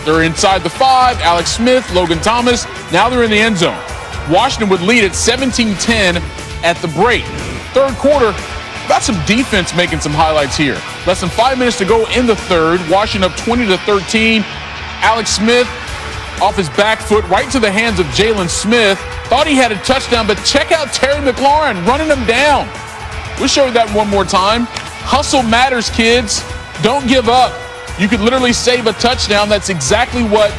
They're inside the 5. Alex Smith, Logan Thomas. Now they're in the end zone. Washington would lead at 17-10 at the break. Third quarter, got some defense making some highlights here. Less than 5 minutes to go in the third. Washington up 20-13. Alex Smith off his back foot right to the hands of Jalen Smith. Thought he had a touchdown, but check out Terry McLaurin running him down. We'll show you that one more time. Hustle matters, kids. Don't give up. You could literally save a touchdown. That's exactly what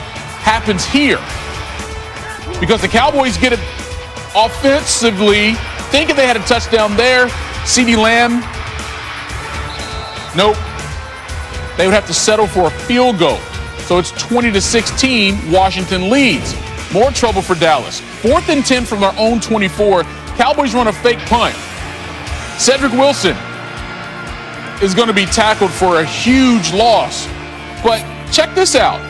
happens here. Because the Cowboys get it offensively, thinking they had a touchdown there. CeeDee Lamb, nope. They would have to settle for a field goal. So it's 20-16, Washington leads. More trouble for Dallas. 4th and 10 from their own 24. Cowboys run a fake punt. Cedric Wilson is going to be tackled for a huge loss. But check this out.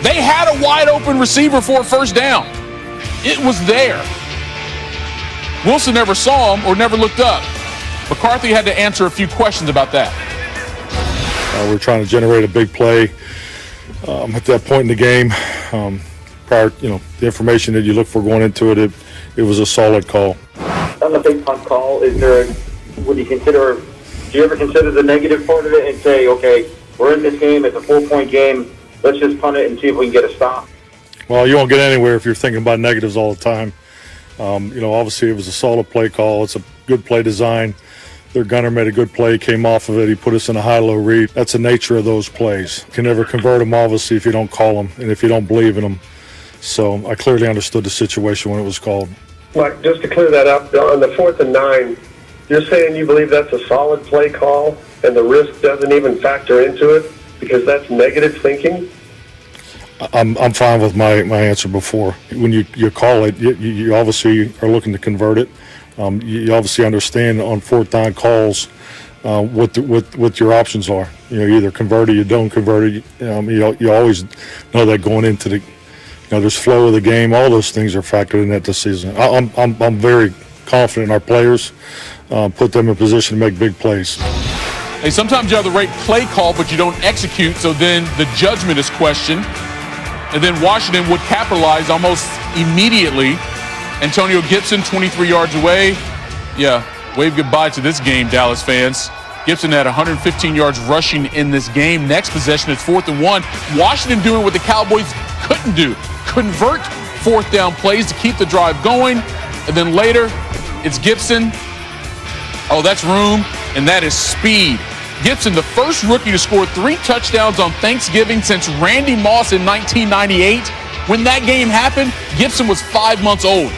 They had a wide open receiver for a first down. It was there. Wilson never saw him or never looked up. McCarthy had to answer a few questions about that. We're trying to generate a big play at that point in the game. Prior, the information that you look for going into it, it was a solid call. On the big punt call, do you ever consider the negative part of it and say, okay, we're in this game, it's a 4-point game, let's just punt it and see if we can get a stop? Well, you won't get anywhere if you're thinking about negatives all the time. Obviously it was a solid play call. It's a good play design. Their gunner made a good play, came off of it. He put us in a high-low read. That's the nature of those plays. You can never convert them, obviously, if you don't call them and if you don't believe in them. So I clearly understood the situation when it was called. Mike, just to clear that up, on the 4th and 9, you're saying you believe that's a solid play call and the risk doesn't even factor into it because that's negative thinking? I'm fine with my answer before. When you call it, you obviously are looking to convert it. You obviously understand on 4th down calls what your options are. You either convert it, you don't convert it. You always know that going into the, there's flow of the game. All those things are factored in that decision. I'm very confident in our players. Put them in position to make big plays. Hey, sometimes you have the right play call, but you don't execute, so then the judgment is questioned. And then Washington would capitalize almost immediately. Antonio Gibson, 23 yards away. Yeah, wave goodbye to this game, Dallas fans. Gibson had 115 yards rushing in this game. Next possession, it's 4th and 1. Washington doing what the Cowboys couldn't do. Convert 4th down plays to keep the drive going. And then later, it's Gibson. Oh, that's room, and that is speed. Gibson, the first rookie to score 3 touchdowns on Thanksgiving since Randy Moss in 1998. When that game happened, Gibson was 5 months old.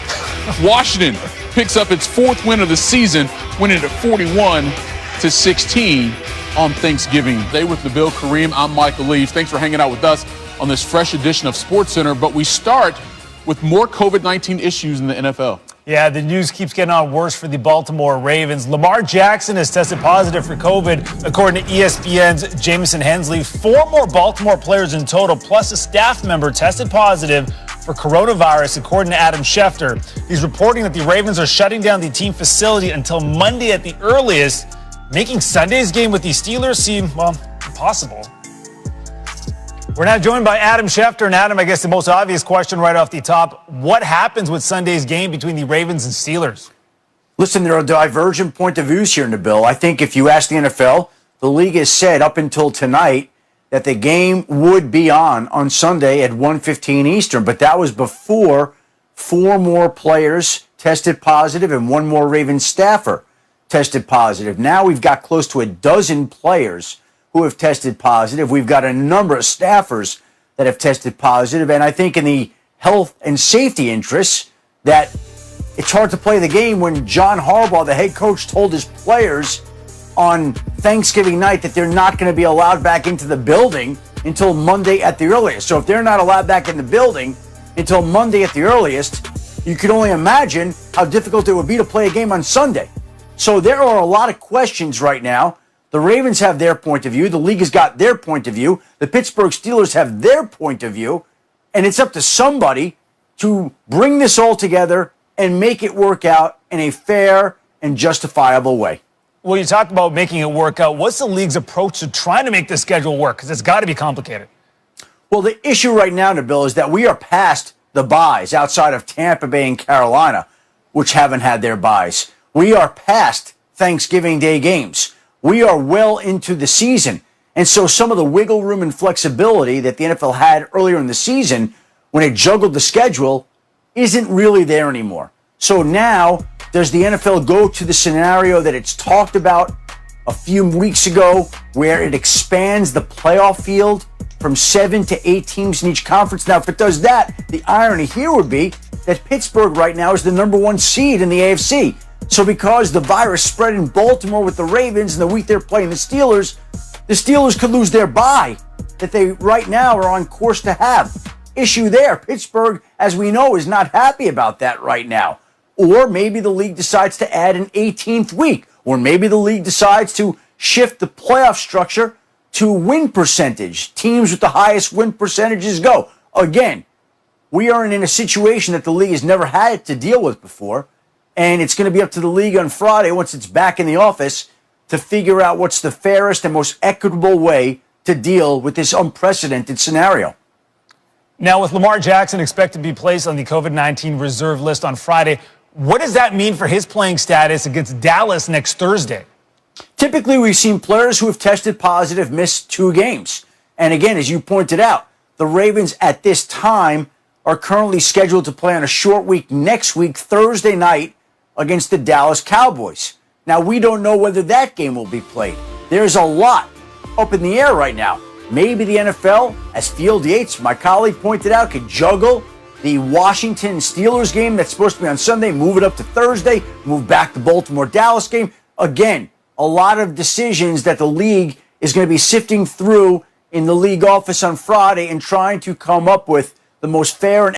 Washington picks up its 4th win of the season, winning at 41-16 on Thanksgiving Day. With Nabil Kareem, I'm Michael Leaf. Thanks for hanging out with us on this fresh edition of SportsCenter. But we start with more COVID-19 issues in the NFL. Yeah, the news keeps getting on worse for the Baltimore Ravens. Lamar Jackson has tested positive for COVID, according to ESPN's Jamison Hensley. 4 more Baltimore players in total, plus a staff member, tested positive for coronavirus, according to Adam Schefter. He's reporting that the Ravens are shutting down the team facility until Monday at the earliest, making Sunday's game with the Steelers seem, impossible. We're now joined by Adam Schefter. And Adam, I guess the most obvious question right off the top, what happens with Sunday's game between the Ravens and Steelers? Listen, there are divergent point of views here, Nabil. I think if you ask the NFL, the league has said up until tonight that the game would be on Sunday at 1:15 Eastern. But that was before 4 more players tested positive and 1 more Ravens staffer tested positive. Now we've got close to a dozen players who have tested positive. We've got a number of staffers that have tested positive. And I think in the health and safety interests that it's hard to play the game when John Harbaugh, the head coach, told his players on Thanksgiving night that they're not going to be allowed back into the building until Monday at the earliest. So if they're not allowed back in the building until Monday at the earliest, you can only imagine how difficult it would be to play a game on Sunday. So there are a lot of questions right now. The Ravens have their point of view. The league has got their point of view. The Pittsburgh Steelers have their point of view. And it's up to somebody to bring this all together and make it work out in a fair and justifiable way. Well, you talked about making it work out. What's the league's approach to trying to make the schedule work? Because it's got to be complicated. Well, the issue right now, Nabil, is that we are past the buys outside of Tampa Bay and Carolina, which haven't had their buys. We are past Thanksgiving Day games. We are well into the season. And so some of the wiggle room and flexibility that the NFL had earlier in the season when it juggled the schedule isn't really there anymore. So now, does the NFL go to the scenario that it's talked about a few weeks ago where it expands the playoff field from 7 to 8 teams in each conference? Now, if it does that, the irony here would be that Pittsburgh right now is the number 1 seed in the AFC. So because the virus spread in Baltimore with the Ravens and the week they're playing the Steelers could lose their bye that they right now are on course to have. Issue there. Pittsburgh, as we know, is not happy about that right now. Or maybe the league decides to add an 18th week. Or maybe the league decides to shift the playoff structure to win percentage. Teams with the highest win percentages go. Again, we are in a situation that the league has never had to deal with before. And it's going to be up to the league on Friday, once it's back in the office, to figure out what's the fairest and most equitable way to deal with this unprecedented scenario. Now, with Lamar Jackson expected to be placed on the COVID-19 reserve list on Friday, what does that mean for his playing status against Dallas next Thursday? Typically, we've seen players who have tested positive miss 2 games. And again, as you pointed out, the Ravens at this time are currently scheduled to play on a short week next week, Thursday night, against the Dallas Cowboys. Now, we don't know whether that game will be played. There's a lot up in the air right now. Maybe the NFL, as Field Yates, my colleague, pointed out, could juggle the Washington Steelers game that's supposed to be on Sunday, move it up to Thursday, move back the Baltimore-Dallas game. Again, a lot of decisions that the league is going to be sifting through in the league office on Friday and trying to come up with the most fair and